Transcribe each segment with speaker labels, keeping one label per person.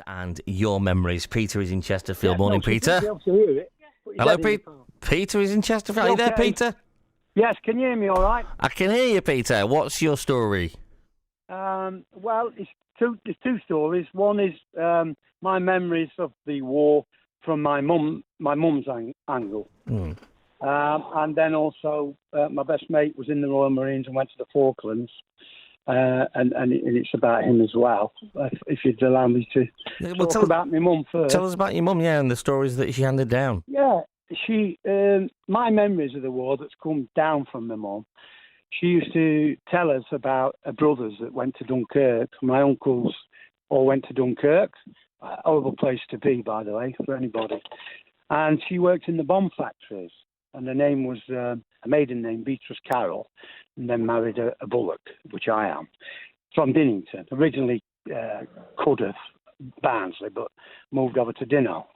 Speaker 1: And your memories. Peter is in Chesterfield.
Speaker 2: Yeah,
Speaker 1: Morning,
Speaker 2: no, she
Speaker 1: Peter.
Speaker 2: should be able to hear it. Put your
Speaker 1: Hello,
Speaker 2: head in the
Speaker 1: Pete.
Speaker 2: car.
Speaker 1: Peter is in Chesterfield. Are you there,
Speaker 2: Okay.
Speaker 1: Peter?
Speaker 2: Yes, can you hear me all right?
Speaker 1: I can hear you, Peter. What's your story?
Speaker 2: Well, there's two stories. One is my memories of the war from my mum's angle. And then also my best mate was in the Royal Marines and went to the Falklands. And it's about him as well. If you'd allow me to talk about my mum first.
Speaker 1: Tell us about your mum, yeah, and the stories that she handed down.
Speaker 2: Yeah, my memories of the war that's come down from my mum. She used to tell us about her brothers that went to Dunkirk. My uncles all went to Dunkirk. A horrible place to be, by the way, for anybody. And she worked in the bomb factories. And her name was, a maiden name, Beatrice Carroll, and then married a Bullock, which I am, from Dinnington. Originally Cudworth, Barnsley, but moved over to Dinnow.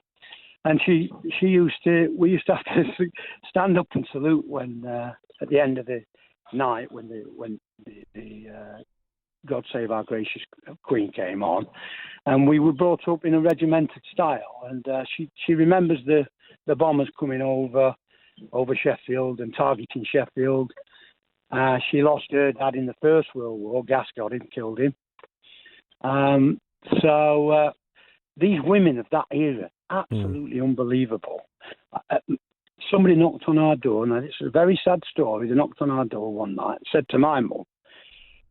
Speaker 2: And we used to have to stand up and salute when, at the end of the night, when the God Save Our Gracious Queen came on. And we were brought up in a regimented style. And she remembers the bombers coming over Sheffield and targeting Sheffield. She lost her dad in the First World War. Gas got him, killed him. So these women of that era, absolutely unbelievable. Somebody knocked on our door, and it's a very sad story. They knocked on our door one night and said to my mum,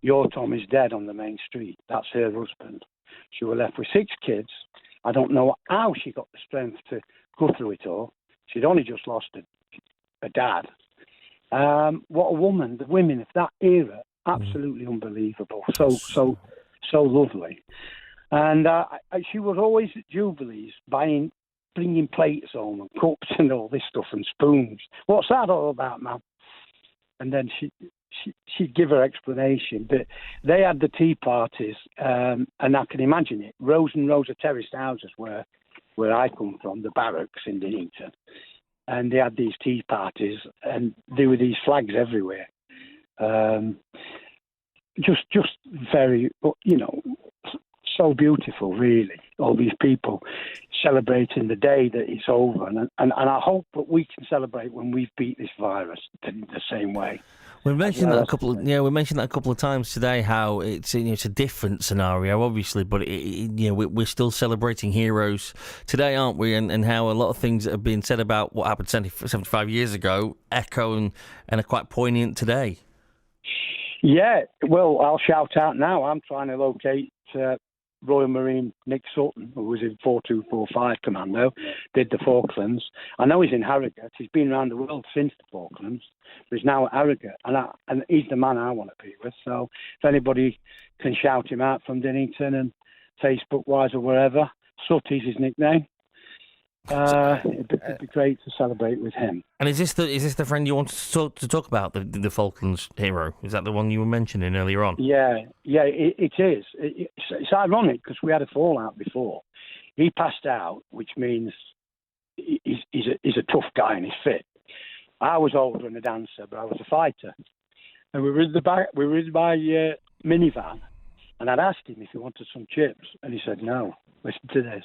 Speaker 2: "Your Tom is dead on the main street." That's her husband. She was left with 6 kids. I don't know how she got the strength to go through it all. She'd only just lost her dad. What a woman! The women of that era, absolutely unbelievable. So lovely. And she was always at Jubilees bringing plates home and cups and all this stuff and spoons. What's that all about, ma'am? And then she'd give her explanation. But they had the tea parties, and I can imagine it. Rows and rows of terraced houses where I come from, the barracks in Dinnington. And they had these tea parties, and there were these flags everywhere. Just very, so beautiful, really. All these people celebrating the day that it's over, and I hope that we can celebrate when we've beat this virus in the same way.
Speaker 1: We mentioned that a couple of times today. How it's a different scenario, obviously, but we're still celebrating heroes today, aren't we? And how a lot of things that have been said about what happened 75 years ago echo and are quite poignant today.
Speaker 2: Yeah, well, I'll shout out now. I'm trying to locate Royal Marine Nick Sutton, who was in 4245 Commando, did the Falklands. I know he's in Harrogate. He's been around the world since the Falklands, but he's now at Harrogate, and he's the man I want to be with. So if anybody can shout him out from Dinnington and Facebook-wise or wherever, Sutty's his nickname. It'd be great to celebrate with him.
Speaker 1: And is this the friend you wanted to talk about, the Falklands hero? Is that the one you were mentioning earlier on?
Speaker 2: Yeah, it is. It's ironic because we had a fallout before. He passed out, which means he's a tough guy and he's fit. I was older and a dancer, but I was a fighter. And we were in my minivan, and I'd asked him if he wanted some chips, and he said no. Listen to this.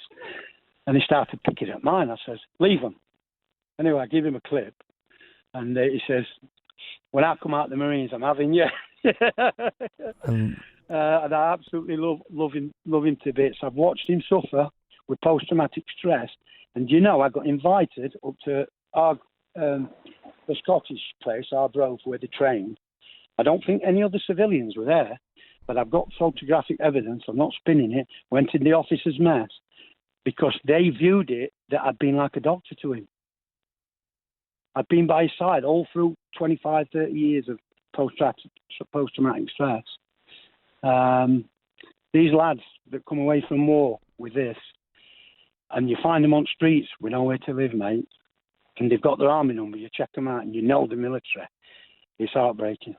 Speaker 2: And he started picking at mine. I says, "Leave them." Anyway, I give him a clip. And he says, "When I come out of the Marines, I'm having you." And I absolutely love him to bits. I've watched him suffer with post-traumatic stress. And I got invited up to the Scottish place, Arbroath, where they trained. I don't think any other civilians were there, but I've got photographic evidence. I'm not spinning it. Went in the officers' mess. Because they viewed it that I'd been like a doctor to him. I'd been by his side all through 25, 30 years of post-traumatic stress. These lads that come away from war with this, and you find them on streets with nowhere to live, mate, and they've got their army number, you check them out, and the military. It's heartbreaking.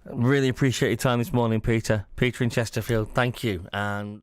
Speaker 1: Really appreciate your time this morning, Peter. Peter in Chesterfield, thank you. And